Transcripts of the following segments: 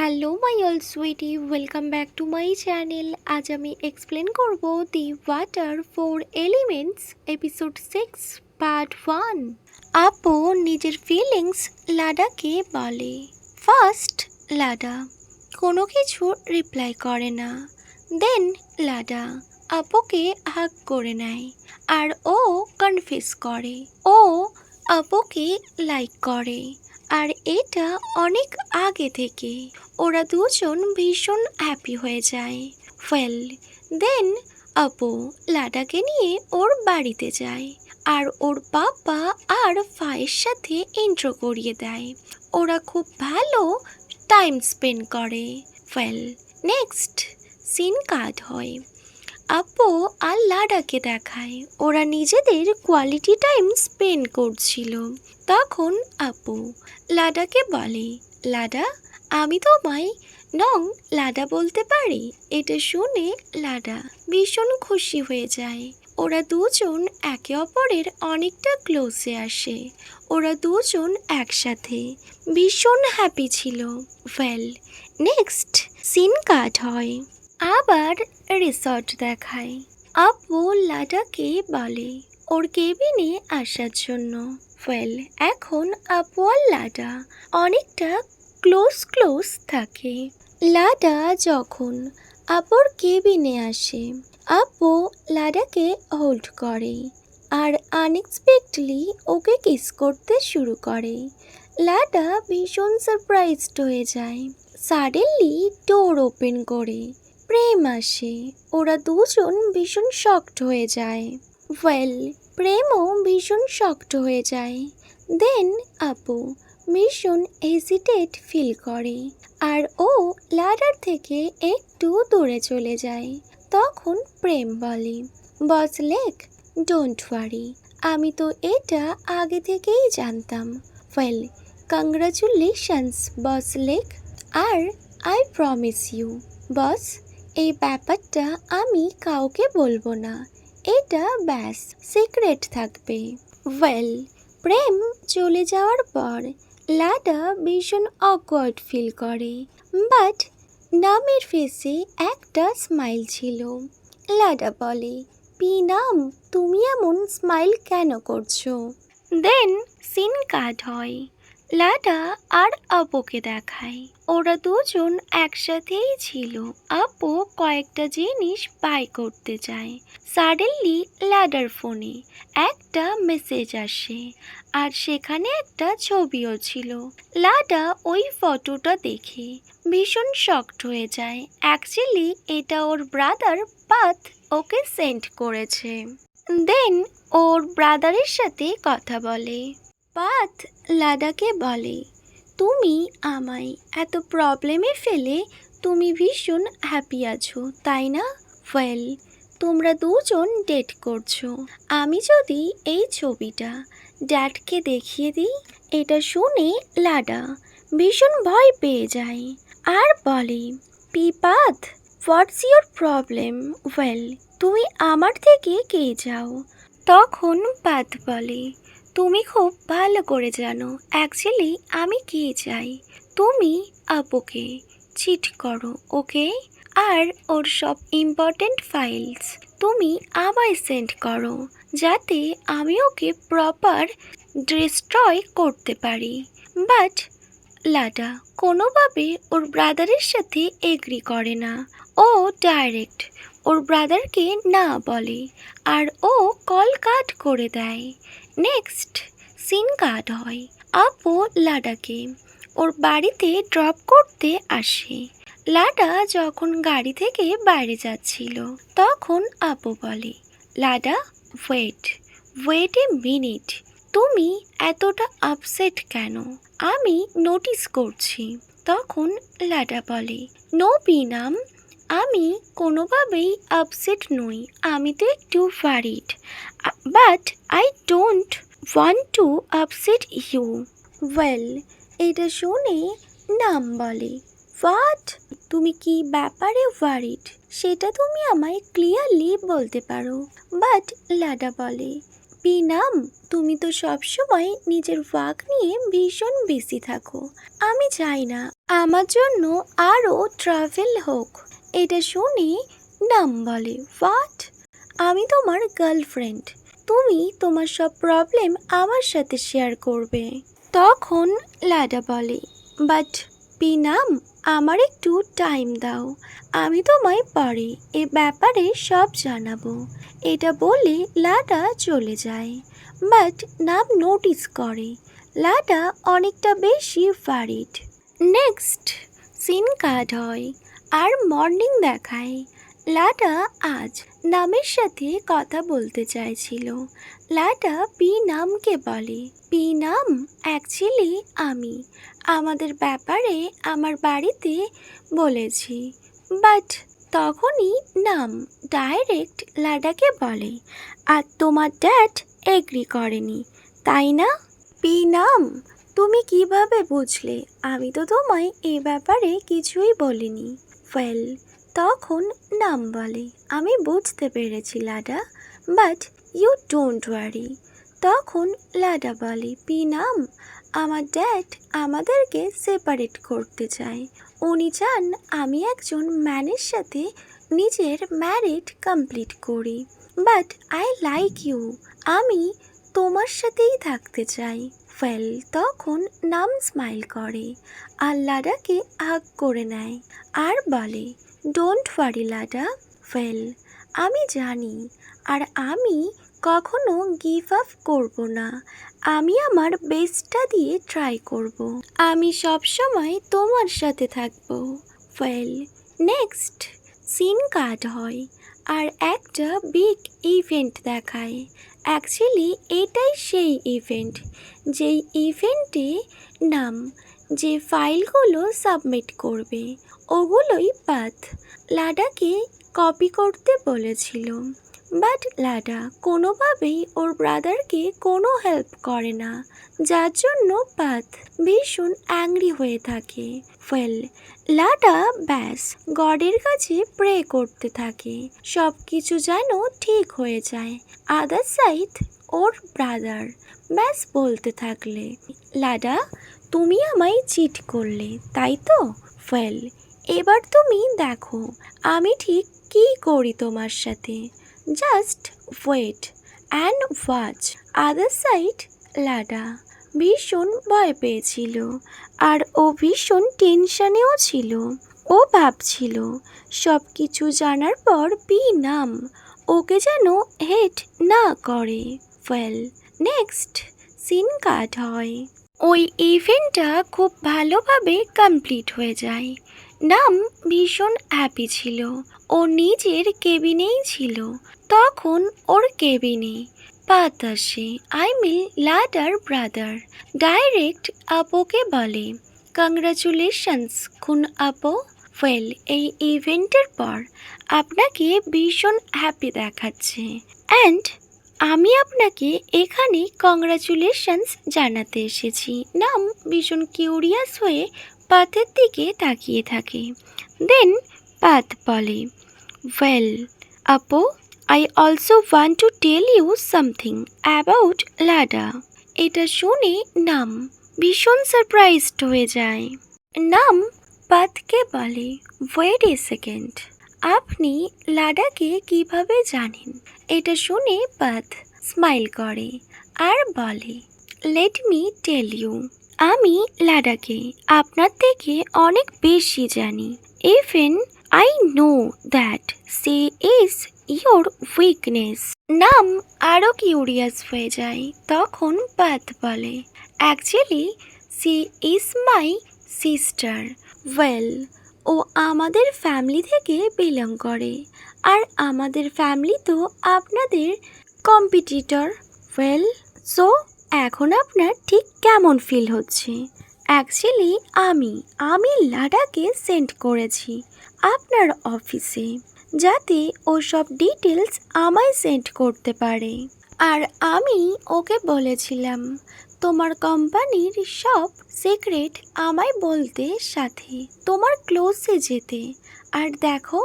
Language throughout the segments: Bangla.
Hello my all sweetie, welcome back to my channel. আজ আমি এক্সপ্লেন করব the water four elements episode 6 part 1। আপু নিজের ফিলিংস লাডাকে বলে। ফার্স্ট লাডা কোনো কিছু রিপ্লাই করে না। দেন লাডা আপুকে হাগ করে নেয় আর ও কনফিউজ করে ও আপুকে লাইক করে। আর এটা অনেক আগে থেকে। ওরা দুজন ভীষণ হ্যাপি হয়ে যায়। দেন আপু লাডাকে নিয়ে ওর বাড়িতে যায় আর ওর বাবা আর ভাইয়ের সাথে ইন্ট্রো করিয়ে দেয়। ওরা খুব ভালো টাইম স্পেন্ড করে। নেক্সট সিন কাট হয়। আপু আর লাডাকে দেখায় ওরা নিজেদের কোয়ালিটি টাইম স্পেন্ড করছিল। তখন আপু লাডাকে বলে, লাডা আমি তোমায় নং লাডা বলতে পারি। এটা শুনে লাডা ভীষণ খুশি হয়ে যায়। ওরা দুজন একে অপরের অনেকটা ক্লোজে আসে। ওরা দুজন একসাথে ভীষণ হ্যাপি ছিল। নেক্সট সিন কাট হয়। আবার রিসর্ট দেখায়। আপু লাডাকে বলে ওর কেবিনে আসার জন্য। এখন আপু আর লাডা অনেকটা ক্লোজ থাকে। লাডা যখন আপুর কেবিনে আসে, আপু লাডাকে হোল্ড করে আর আনএক্সপেক্টলি ওকে কিস করতে শুরু করে। লাডা ভীষণ সারপ্রাইজড হয়ে যায়। সাডেনলি ডোর ওপেন করে প্রেম আসে। ওরা দুজন ভীষণ শকড হয়ে যায়। প্রেমও ভীষণ শকড হয়ে যায়। দেন আপু ভীষণ হেজিটেট ফিল করে আর ও লাডার থেকে একটু দূরে চলে যায়। তখন প্রেম বলে, বস লেক ডোন্ট ওয়ারি, আমি তো এটা আগে থেকেই জানতাম। কংগ্রাচুলেশনস বস লেক। আর আই প্রমিস ইউ বস, এই ব্যাপারটা আমি কাউকে বলবো না। এটা ব্যাস সিক্রেট থাকবে। প্রেম চলে যাওয়ার পর লাডা ভীষণ অকওয়ার্ড ফিল করে, বাট নামের ফেসে একটা স্মাইল ছিল। লাডা বলে, পিনাম তুমি এমন স্মাইল কেন করছো? দেন সিন কাট হয়। লাডা আর আপুকে দেখায় ওরা দুজন একসাথেই ছিল। আপু কয়েকটা জিনিস বাই করতে যায়। সাডেনলি লাডার ফোনে একটা মেসেজ আসে আর সেখানে একটা ছবিও ছিল। লাডা ওই ফটোটা দেখে ভীষণ শকড হয়ে যায়। অ্যাকচুয়ালি এটা ওর ব্রাদার পাথ ওকে সেন্ড করেছে। দেন ওর ব্রাদারের সাথে কথা বলে। পাথ লাডাকে বলে, তুমি আমায় এত প্রবলেমে ফেলে তুমি ভীষণ হ্যাপি আছো তাই না? তোমরা দুজন ডেট করছো। আমি যদি এই ছবিটা ড্যাডকে দেখিয়ে দিই? এটা শুনে লাডা ভীষণ ভয় পেয়ে যায় আর বলে, পাথ হোয়াটস ইউর প্রবলেম? তুমি আমার থেকে কে যাও? তখন পাথ বলে, তুমি খুব ভালো করে জানো অ্যাকচুয়ালি আমি কি চাই। তুমি আপুকে চিট করো, ওকে? আর ওর সব ইম্পর্টেন্ট ফাইলস তুমি আমায় সেন্ড করো যাতে আমি ওকে প্রপার ডিস্ট্রয় করতে পারি। বাট লাডা কোনোভাবে ওর ব্রাদারের সাথে এগ্রি করে না। ও ডাইরেক্ট ওর ব্রাদারকে না বলে আর ও কল কাট করে দেয়। নেক্সট সিন কাট হয়। আপু লাডাকে ওর বাড়িতে ড্রপ করতে আসে। লাডা যখন গাড়ি থেকে বাইরে যাচ্ছিল তখন আপু বলে, লাডা ওয়েট এ মিনিট, তুমি এতটা আপসেট কেন? আমি নোটিস করছি। তখন লাডা বলে, নো পিনাম, আমি কোনোভাবেই আপসেট নই। আমি তো একটু worried, but I don't want to upset you. এটা শুনে নাম বলে, হোয়াট? তুমি কি ব্যাপারে ওয়ারিড সেটা তুমি আমায় ক্লিয়ারলি বলতে পারো। বাট লাডা বলে, পিনাম তুমি তো সবসময় নিজের ওয়ার্ক নিয়ে ভীষণ বিজি থাকো। আমি চাই না আমার জন্য আরও ট্রাভেল হোক। এটা শুনে নাম বলে, হোয়াট? আমি তোমার গার্লফ্রেন্ড, তুমি তোমার সব প্রবলেম আমার সাথে শেয়ার করবে। তখন লাডা বলে, বাট পিনাম, আমার একটু টাইম দাও, আমি তোমায় পরে এ ব্যাপারে সব জানাবো। এটা বলে লাডা চলে যায়। বাট নাম নোটিস করে লাডা অনেকটা বেশি ফারিড। নেক্সট সিন কাট হয় আর মর্নিং দেখায়। লাডা আজ নামের সাথে কথা বলতে চাইছিল। লাডা পি নামকে বলে, পি নাম, অ্যাকচুয়ালি আমি আমাদের ব্যাপারে আমার বাড়িতে বলেছি। বাট তখনই নাম ডাইরেক্ট লাডাকে বলে, আর তোমার ড্যাড এগ্রি করেনি, তাই না? পি নাম, তুমি কিভাবে বুঝলে? আমি তো তোমায় এই ব্যাপারে কিছুই বলিনি। ওয়েল, তখন নাম বলে, আমি বুঝতে পেরেছি Lada, but you don't worry. তখন লাডা বলে, পিনাম, আমার ড্যাড আমাদেরকে সেপারেট করতে চায়। উনি চান আমি একজন ম্যানের সাথে নিজের ম্যারিড কমপ্লিট করি। বাট আই লাইক ইউ, আমি তোমার সাথেই থাকতে চাই। ওয়েল, তখন নাম স্মাইল করে আর লাডাকে হাগ করে নেয় আর বলে, ডোন্ট ওয়ারি লাডা। ওয়েল, আমি জানি, আর আমি কখনো গিভ আপ করব না। আমি আমার বেস্টটা দিয়ে ট্রাই করব। আমি সব সময় তোমার সাথে থাকবো। ওয়েল, নেক্সট সিন কাট হয় আর একটা বিগ ইভেন্ট দেখায়। অ্যাকচুয়ালি এটাই সেই ইভেন্ট, যেই ইভেন্টে নাম যে ফাইলগুলো সাবমিট করবে ওগুলোই পাথ লাডাকে কপি করতে বলেছিল। বাট লাডা কোনোভাবেই ওর ব্রাদারকে কোনো হেল্প করে না, যার জন্য পাথ ভীষণ অ্যাংরি হয়ে থাকে। ওয়েল, লাডা ব্যাস গডের কাছে প্রে করতে থাকে সব কিছু যেন ঠিক হয়ে যায়। আদার সাইড ওর ব্রাদার ব্যাস বলতে থাকলে, লাডা তুমি আমায় চিট করলে, তাই তো? ওয়েল, এবার তুমি দেখো আমি ঠিক কী করি তোমার সাথে। Just wait and watch. Other side লাডা ভীষণ ভয় পেয়েছিল আর ও ভীষণ টেনশনেও ছিল। ও ভাবছিল সব কিছু জানার পর পি নাম ওকে যেন হেট না করে। ওয়েল, নেক্সট সিন কাট হয়। ওই ইভেন্টটা খুব ভালোভাবে কমপ্লিট হয়ে যায়। নাম ভীষণ হ্যাপি ছিল। ও নিজের কেবিনেই ছিল। তখন ওর কেবিনে পাত আসে, আই মিন লাডার ব্রাদার। ডাইরেক্ট আপোকে বলে, কংগ্রাচুলেশনস খুন আপো। ওয়েল, এই ইভেন্টের পর আপনাকে ভীষণ হ্যাপি দেখাচ্ছে, অ্যান্ড আমি আপনাকে এখানে কংগ্রাচুলেশনস জানাতে এসেছি। নাম ভীষণ কিউরিয়াস হয়ে পাথের দিকে তাকিয়ে থাকে। দেন পাথ বলে, ওয়েল আপু, I also want to tell you something about লাডা। এটা শুনে নাম ভীষণ সারপ্রাইজড হয়ে যায়। নাম পাথকে বলে, ওয়েট এ সেকেন্ড, আপনি লাডাকে কিভাবে জানেন? এটা শুনে পাথ স্মাইল করে আর বলে, লেট মি টেল ইউ, আমি লাডাকে আপনার থেকে অনেক বেশি জানি। ইভেন আই নো দ্যাট সে ইজ ইয়োর উইকনেস। নাম আরও কিউরিয়াস হয়ে যায়। তখন পাথ বলে, actually she is my sister. Well, ও আমাদের ফ্যামিলি থেকে বিলং করে, আর আমাদের ফ্যামিলি তো আপনাদের কম্পিটিটর। ওয়েল, সো এখন আপনার ঠিক কেমন ফিল হচ্ছে? অ্যাকচুয়ালি আমি লাডাকে সেন্ড করেছি আপনার অফিসে, যাতে ও সব ডিটেলস আমায় সেন্ড করতে পারে। আর আমি ওকে বলেছিলাম তোমার কোম্পানির সব সিক্রেট আমায় বলতে, সাথে তোমার ক্লোজে যেতে। আর দেখো,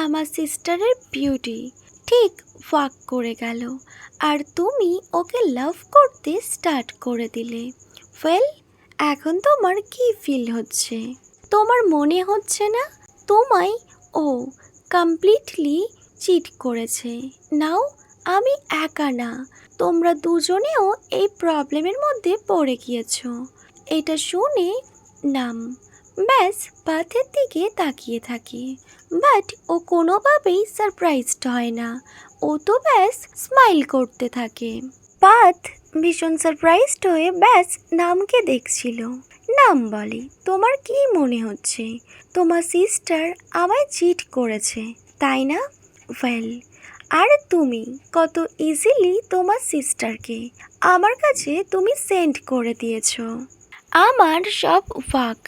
আমার সিস্টারের বিউটি ঠিক ওয়াক করে গেল, আর তুমি ওকে লাভ করতে স্টার্ট করে দিলে। ওয়েল, এখন তোমার কি ফিল হচ্ছে? তোমার মনে হচ্ছে না তোমায় ও কমপ্লিটলি চিট করেছে? নাও আমি একা না, তোমরা দুজনেও এই প্রবলেমের মধ্যে পড়ে গিয়েছো। এটা শুনে নাম ব্যাস পাথের দিকে তাকিয়ে থাকে, বাট ও কোনোভাবেই সারপ্রাইজড হয় না। ও তো ব্যাস স্মাইল করতে থাকে। পাথ ভীষণ সারপ্রাইজড হয়ে ব্যাস নামকে দেখছিল। নাম বলে, তোমার কি মনে হচ্ছে তোমার সিস্টার আমায় চিট করেছে, তাই না? ওয়েল, আর তুমি কত ইজিলি তোমার সিস্টারকে আমার কাছে তুমি সেন্ড করে দিয়েছো। আমার সব ওয়ার্ক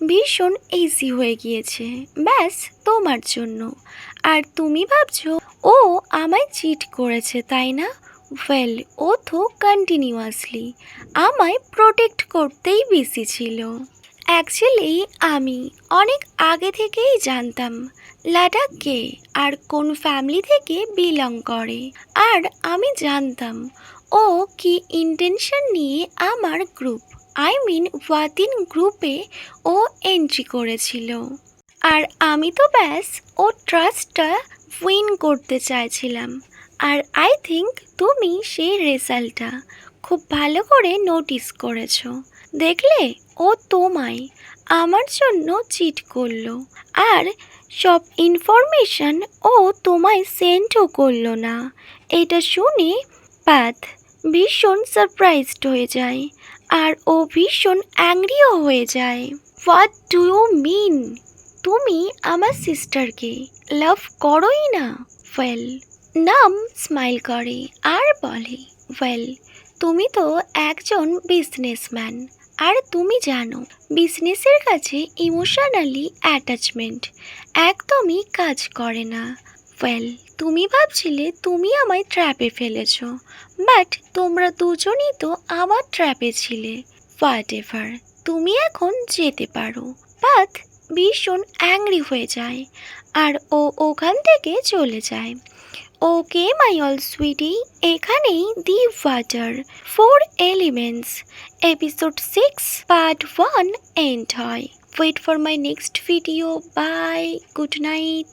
ভীষণ ইজি হয়ে গিয়েছে ব্যাস তোমার জন্য। আর তুমি ভাবছো ও আমায় চিট করেছে, তাই না? ওয়েল, ও তো কন্টিনিউয়াসলি আমায় প্রোটেক্ট করতেই বিজি ছিল। অ্যাকচুয়ালি আমি অনেক আগে থেকেই জানতাম লাডাখ কে আর কোন ফ্যামিলি থেকে বিলং করে। আর আমি জানতাম ও কি ইন্টেনশন নিয়ে আমার গ্রুপ ওয়াতিন গ্রুপে ও এন্ট্রি করেছিল। আর আমি তো ব্যাস ও ট্রাস্টটা উইন করতে চাইছিলাম। আর আই থিঙ্ক তুমি সেই রেজাল্টটা খুব ভালো করে নোটিস করেছো। দেখলে, ও তোমায় আমার জন্য চিট করলো, আর সব ইনফরমেশন ও তোমায় সেন্ডও করলো না। এটা শুনে পাথ ভীষণ সারপ্রাইজড হয়ে যায়, আর ও ভীষণ অ্যাংরিও হয়ে যায়। What do you mean? তুমি আমার সিস্টারকে লাভ করোই না? ওয়েল, নাম স্মাইল করে আর বলে, ওয়েল, তুমি তো একজন বিজনেসম্যান, আর তুমি জানো বিজনেসের কাছে ইমোশনালি অ্যাটাচমেন্ট একদমই কাজ করে না। ওয়েল, তুমি ভাবছিলে তুমি আমায় ট্র্যাপে ফেলেছো, বাট তোমরা দুজনই তো আমার ট্র্যাপে ছিলে। হোয়াট এভার, তুমি এখন যেতে পারো। বাট ভীষণ অ্যাংরি হয়ে যায়, আর ও ওখান থেকে চলে যায়। ওকে মাই অল সুইটি, এখানেই the water 4 elements episode 6 part 1 end হয়। Wait for my next video. Bye, good night.